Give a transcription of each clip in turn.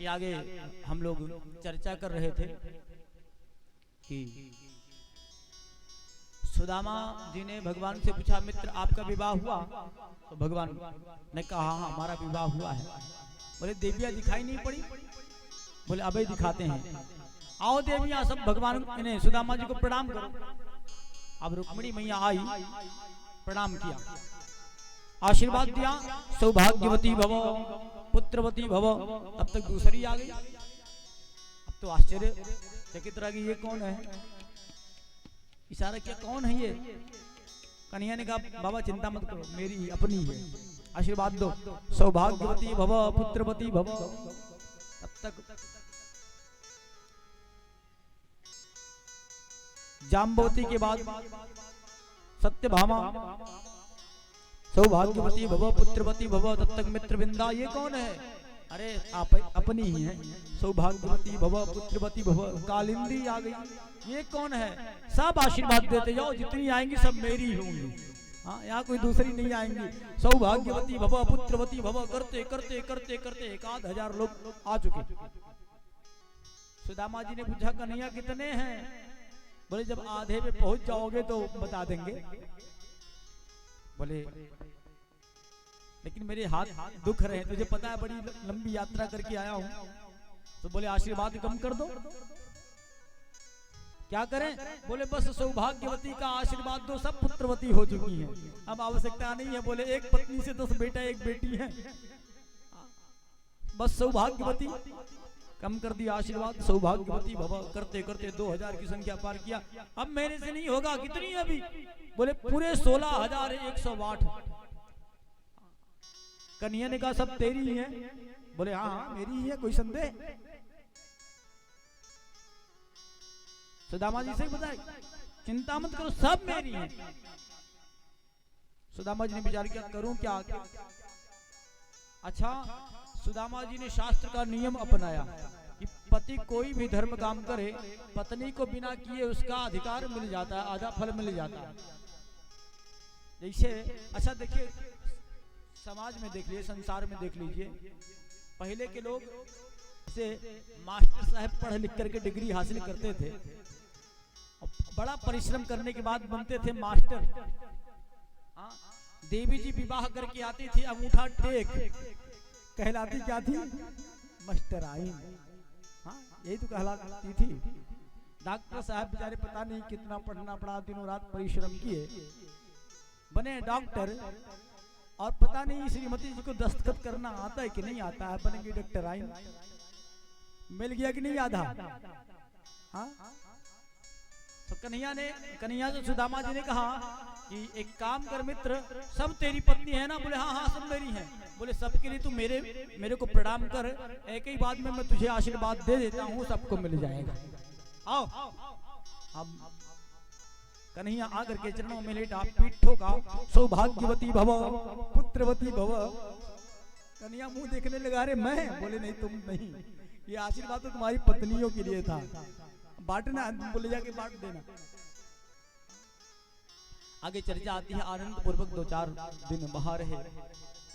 कि आगे हम लोग चर्चा कर रहे थे कि सुदामा जी ने भगवान से पूछा, मित्र आपका विवाह हुआ? तो भगवान ने कहा हाँ हमारा विवाह हुआ है। बोले देवियां दिखाई नहीं पड़ी? बोले अभी दिखाते हैं, आओ देवियां सब भगवान ने सुदामा जी को प्रणाम करो। अब रुक्मिणी मैया आई, प्रणाम किया, आशीर्वाद दिया, सौभाग्यवती भव पुत्रवती भव। तब तक दूसरी आ गई। अब तो आश्चर्य चकित रह गई, ये कौन है? इशारा किया कौन है ये? कन्हैया ने कहा बाबा चिंता मत करो, मेरी अपनी है, आशीर्वाद दो, सौभाग्यवती भव पुत्रवती भव। तब तक जाम्बवती के बाद सत्यभामा, सौभाग्यवती भव पुत्रवती भव। तब तक मित्रविंदा, ये कौन है? अरे आप अपनी ही है, सौभाग्यवती भव पुत्रवती भव। कालिंदी आ गई, ये कौन है? सब आशीर्वाद देते जाओ, जितनी आएंगी सब मेरी होंगी, हाँ यहाँ कोई दूसरी नहीं आएंगी। सौभाग्यवती भव पुत्रवती भव करते करते करते करते 1000 लोग आ चुके। सुदामा जी ने पूछा कन्हैया कितने हैं? बोले जब आधे पे पहुंच जाओगे तो बता देंगे। बोले लेकिन मेरे हाथ दुख रहे हैं, तुझे पता है बड़ी लंबी यात्रा करके आया हूं। तो बोले आशीर्वाद कम कर दो। क्या करें? बोले बस सौभाग्यवती का आशीर्वाद दो, सब पुत्रवती हो चुकी हैं, अब आवश्यकता नहीं है। बोले एक पत्नी से 10 बेटा 1 बेटी है, बस सौभाग्यवती कम कर दिया आशीर्वाद, सौभाग्यवती भव। करते करते 2000 की संख्या पार किया। अब मेरे से नहीं होगा, कितनी अभी? बोले पूरे 16108। कन्हैया ने कहा सब तेरी ही है? बोले हाँ हाँ मेरी ही है, कोई संदेह? सुदामा जी से बताए चिंता मत करो, सब मेरी है। सुदामा जी ने विचार किया करूं क्या? अच्छा, सुदामा जी ने शास्त्र का नियम अपनाया कि पति कोई भी धर्म काम करे, पत्नी को बिना किए उसका अधिकार मिल जाता है, आधा फल मिल जाता है। जैसे अच्छा देखिए, समाज में देख लीजिए, संसार में देख लीजिए, पहले के लोग जैसे मास्टर साहब पढ़ लिख करके डिग्री हासिल करते थे, बड़ा परिश्रम करने के बाद बनते थे मास्टर। देवी जी विवाह करके आती थी, अंगूठा टेक, कहलाती क्या थी? मास्टराइन। हाँ यही तो कहलाती थी। डॉक्टर साहब बेचारे पता नहीं कितना पढ़ना पड़ा, दिनों रात परिश्रम किए, बने डॉक्टर, और पता नहीं श्रीमती जी को दस्तखत करना आता है कि नहीं आता है, बनेंगे डॉक्टराइन। मिल गया कि नहीं आधा? हाँ तो कन्हैया तो सुदामा जी ने कहा कि एक काम कर मित्र, सब तेरी पत्नी है ना? बोले हाँ हाँ सब मेरी हैं। बोले सबके लिए तू मेरे को प्रणाम कर, एक ही बात में मैं तुझे आशीर्वाद दे देता हूँ, सबको मिल जाएगा। आओ। अब कन्हैया आकर के चरणों में लेटा, पीठ ठोका, सौभाग्यवती भव पुत्रवती भव। कन्हैया मुंह देखने लगा, अरे मैं? बोले नहीं तुम नहीं, ये आशीर्वाद तो तुम्हारी पत्नियों के लिए था, बांटना, बोले जाके बांट देना। आगे चर्चा आती है, आनंद पूर्वक 2-4 दिन बाहर रहे।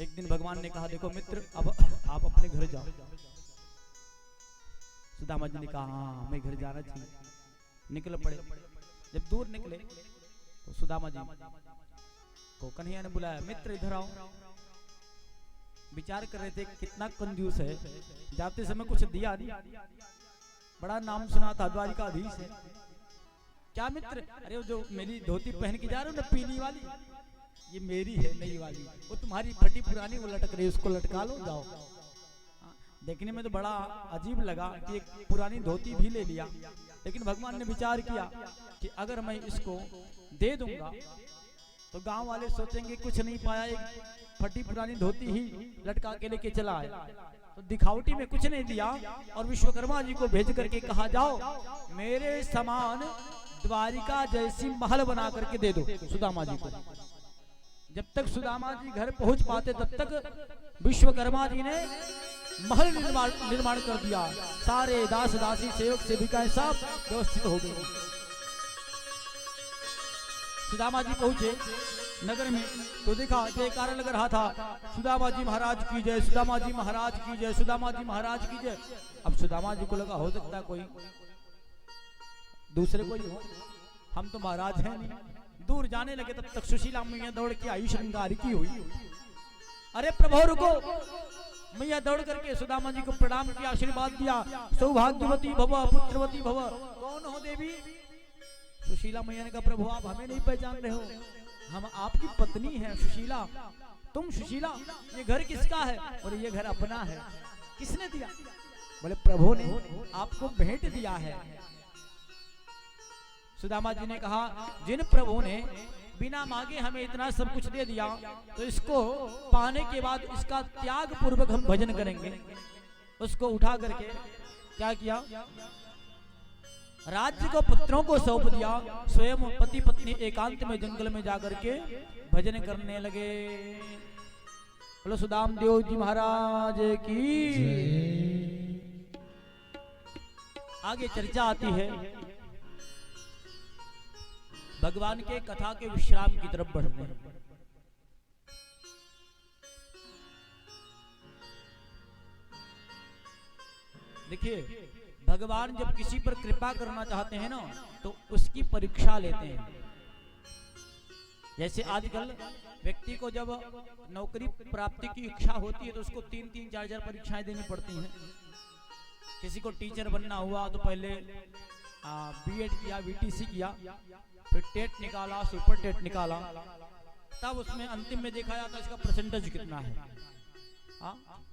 एक दिन भगवान ने कहा देखो मित्र, अब आप अपने घर जाओ। सुदामा जी ने कहा हाँ हमें घर जाना चाहिए। निकल पड़े। जब दूर निकले तो सुदामा जी को कन्हैया ने बुलाया, मित्र इधर आओ। विचार कर रहे थे कितना कंजूस है, जाते समय कुछ दिया नहीं, बड़ा नाम सुना था द्वारिकाधीश है। क्या मित्र? अरे जो मेरी धोती पहन के जा रहे हो ना पीली वाली, ये मेरी है नई वाली, वो तुम्हारी फटी पुरानी वो लटक रही, उसको लटका लो जाओ। देखने में तो बड़ा अजीब लगा कि एक पुरानी धोती भी ले लिया, लेकिन भगवान ने विचार किया कि अगर मैं इसको दे दूंगा तो गांव वाले सोचेंगे कुछ नहीं पाया, एक फटी पुरानी धोती ही लटका के लेके चला आया, तो दिखावटी में कुछ नहीं दिया। और विश्वकर्मा जी को भेज करके कहा जाओ मेरे समान द्वारिका जैसी महल बना करके दे दो सुदामा जी को। जब तक सुदामा जी घर पहुंच पाते तब तक विश्वकर्मा जी ने महल निर्माण कर दिया। सारे दास दासी सेवक सेविकाएं सब व्यवस्थित हो गए। सुदामा जी पहुंचे, नगर में, तो देखा जयकारा लग रहा था, सुदामा जी महाराज की जय, सुदामा जी महाराज की जय, सुदामा जी महाराज की जय। अब सुदामा जी को लगा हो सकता है कोई दूसरे कोई हो, हम तो महाराज हैं नहीं। दूर जाने लगे तब तक सुशीला मैया दौड़ के आई, श्रृंगार की हुई। अरे प्रभु रुको, मैया दौड़ करके सुदामा जी को प्रणाम किया, आशीर्वाद दिया, सौभाग्यवती भव पुत्रवती भव। कौन हो देवी? सुशीला मैया ने कहा प्रभु आप हमें नहीं पहचान रहे हो, हम आपकी पत्नी हैं सुशीला। तुम सुशीला, ये घर किसका है? और ये घर अपना है। किसने दिया? बोले प्रभु ने आपको भेंट दिया है। सुदामा जी ने कहा जिन प्रभु ने बिना मांगे हमें इतना सब कुछ दे दिया, तो इसको पाने के बाद इसका त्याग पूर्वक हम भजन करेंगे। उसको उठा करके क्या किया? राज्य को पुत्रों को सौंप दिया, स्वयं पति पत्नी एकांत में जंगल में जाकर के भजन करने लगे। बोलो सुदाम देव जी महाराज की। आगे चर्चा आती है भगवान के कथा के विश्राम की तरफ बढ़ते हैं। देखिए भगवान जब किसी पर कृपा करना चाहते हैं ना, तो उसकी परीक्षा लेते हैं। जैसे आजकल व्यक्ति को जब नौकरी प्राप्ति की इच्छा होती है तो उसको 3-3, 4-4 परीक्षाएं देनी पड़ती हैं। किसी को टीचर बनना हुआ तो पहले बीएड किया, बीटीसी किया, फिर टेट निकाला, सुपर टेट निकाला, तब उसमें अंतिम में देखा जाता है इसका परसेंटेज कितना है,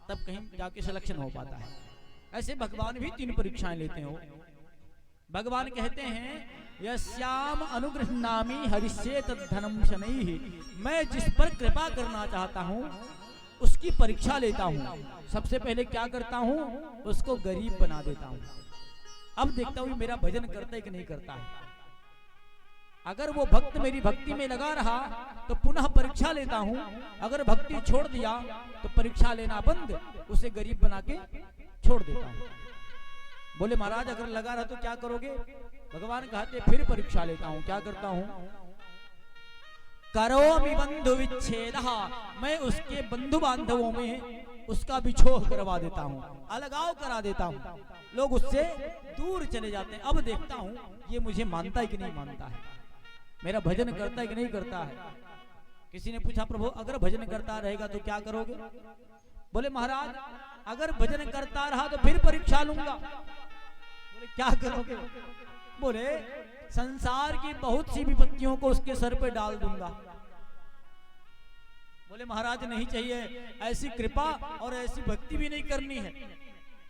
तब कहीं जाके सिलेक्शन हो पाता है। ऐसे भगवान भी 3 परीक्षाएं लेते हो। भगवान कहते हैं यस्याम अनुगृह्णामि हरिष्ये तद्धनम शनैः, मैं जिस पर कृपा करना चाहता हूँ उसकी परीक्षा लेता हूँ। सबसे पहले क्या करता हूँ? उसको गरीब बना देता हूँ। अब देखता हूँ मेरा भजन करता है कि नहीं करता है। अगर वो भक्त मेरी भक्ति में लगा रहा तो पुनः परीक्षा लेता हूँ, अगर भक्ति छोड़ दिया तो परीक्षा लेना बंद, उसे गरीब बना के छोड़ देता हूँ। बोले महाराज अगर लगा रहा तो क्या करोगे? भगवान कहते फिर परीक्षा लेता हूँ। क्या करता हूँ? करोमि बंधु विच्छेदः, मैं उसके बंधु बांधवों में उसका बिछोह करवा देता हूँ, अलगाव करा देता हूँ, लोग उससे दूर चले जाते हैं। अब देखता हूँ ये मुझे मानता है कि नहीं मानता है, मेरा भजन करता है कि नहीं करता है। किसी ने पूछा प्रभु अगर भजन करता रहेगा तो क्या करोगे? बोले महाराज अगर भजन करता रहा तो फिर परीक्षा लूंगा। बोले क्या करोगे? बोले संसार की बहुत सी विपत्तियों को उसके सर पे डाल दूंगा। बोले महाराज नहीं चाहिए, ऐसी कृपा और ऐसी भक्ति भी नहीं करनी है।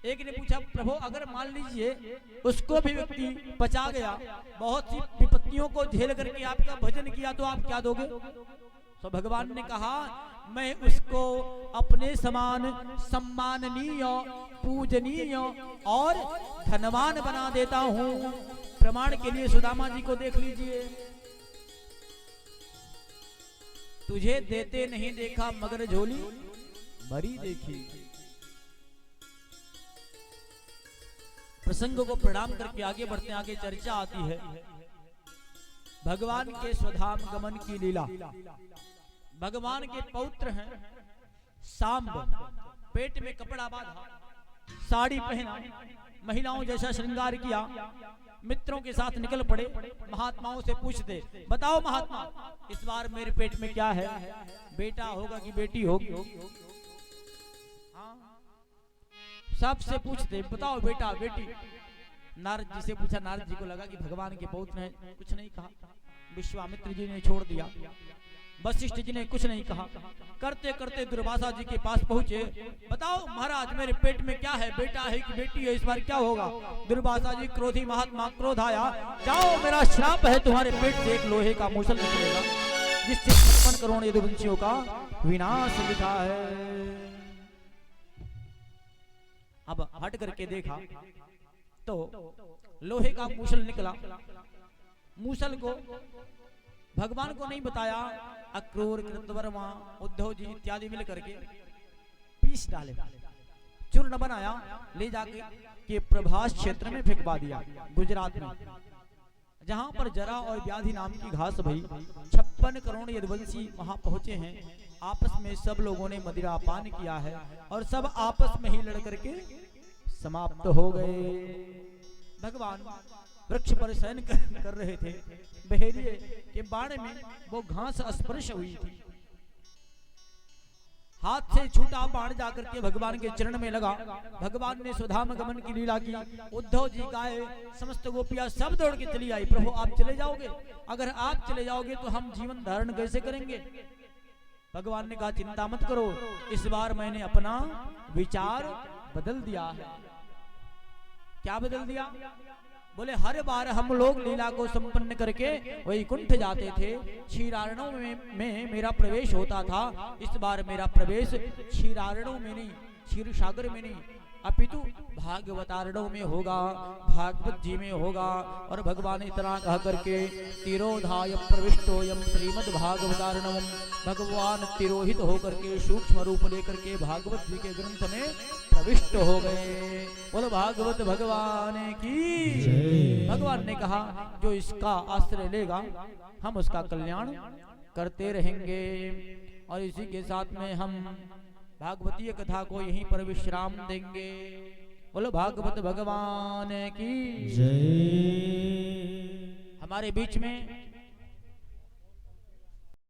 एक ने पूछा प्रभु अगर मान लीजिए उसको भी व्यक्ति बचा गया, बहुत सी विपत्तियों को झेल करके आपका भजन किया, तो आप क्या दोगे? तो भगवान ने कहा मैं उसको अपने समान सम्माननीय, पूजनीय और धनवान बना देता हूँ। प्रमाण के लिए सुदामा जी को देख लीजिए। तुझे देते नहीं देखा मगर झोली भरी देखी। प्रसंग को प्रणाम करके आगे बढ़ते हैं। आगे चर्चा आती है भगवान के स्वधाम गमन की लीला। भगवान के पौत्र हैं सांब, पेट में कपड़ा बांधा, साड़ी पहना, महिलाओं जैसा श्रृंगार किया, मित्रों के साथ निकल पड़े। महात्माओं से पूछते बताओ महात्मा इस बार मेरे पेट में क्या है, बेटा होगा कि बेटी होगी? सबसे पूछते बताओ बेटा बेटी। नारद जी से पूछा, नारद जी को लगा कि भगवान के पौत्र हैं, कुछ नहीं कहा। विश्वामित्र जी ने छोड़ दिया, वशिष्ठ जी ने कुछ नहीं कहा। करते करते दुर्वासा जी के पास पहुंचे, बताओ महाराज मेरे पेट में क्या है, बेटा है कि बेटी है, इस बार क्या होगा? दुर्वासा जी क्रोधी महात्मा, क्रोध आया, जाओ मेरा श्राप है, तुम्हारे पेट से एक लोहे का मूसल निकलेगा जिससे 56 करोड़ यदुवंशियों का विनाश लिखा है। अब हट करके देखा तो लोहे का मूसल निकला। मूसल को भगवान को नहीं बताया, अक्रूर, कृतवर्मा, उद्धव जी इत्यादि मिल करके पीस डाले, चूर्ण बनाया, ले जाके के प्रभास क्षेत्र में फेंकवा दिया, गुजरात में। जहां पर जरा और व्याधि नाम की घास भई 56 करोड़ यदुवंशी वहां पहुंचे हैं। आपस में सब लोगों ने मदिरा पान किया है और सब आपस में ही लड़ करके समाप्त हो गए। भगवान वृक्ष पर शयन कर रहे थे। बहेलिए के बाण में वो घास स्पर्श हुई थी। हाथ से छूटा बाण जाकर के भगवान के चरण में लगा। भगवान ने सुधाम गमन की लीला की। उद्धव जी गाए, समस्त गोपियां सब दौड़ के चली आई। प्रभु आप चले जाओगे? अगर आप चले जाओगे तो हम जीवन धारण कैसे करेंगे? भगवान ने कहा चिंता मत करो, इस बार मैंने अपना विचार बदल दिया है। क्या बदल दिया? बोले हर बार हम लोग लीला को संपन्न करके वैकुंठ जाते थे, क्षीरारणों में मेरा प्रवेश होता था। इस बार मेरा प्रवेश क्षीरारणों में नहीं, क्षीर सागर में नहीं, अपितु भागवतारणों में होगा, भागवत जी में होगा। और भगवान इतना कह करके तिरोधाय प्रविष्टोयम श्रीमद् भागवतारणम, भगवान तिरोहित होकर के सूक्ष्म रूप लेकर के भागवत जी के ग्रंथ में प्रविष्ट हो गए। बोलो भागवत भगवान की। भगवान ने कहा जो इसका आश्रय लेगा हम उसका कल्याण करते रहेंगे। और इसी के साथ में हम भागवतीय कथा को यहीं पर विश्राम देंगे। बोलो भागवत भगवान की जय। हमारे बीच में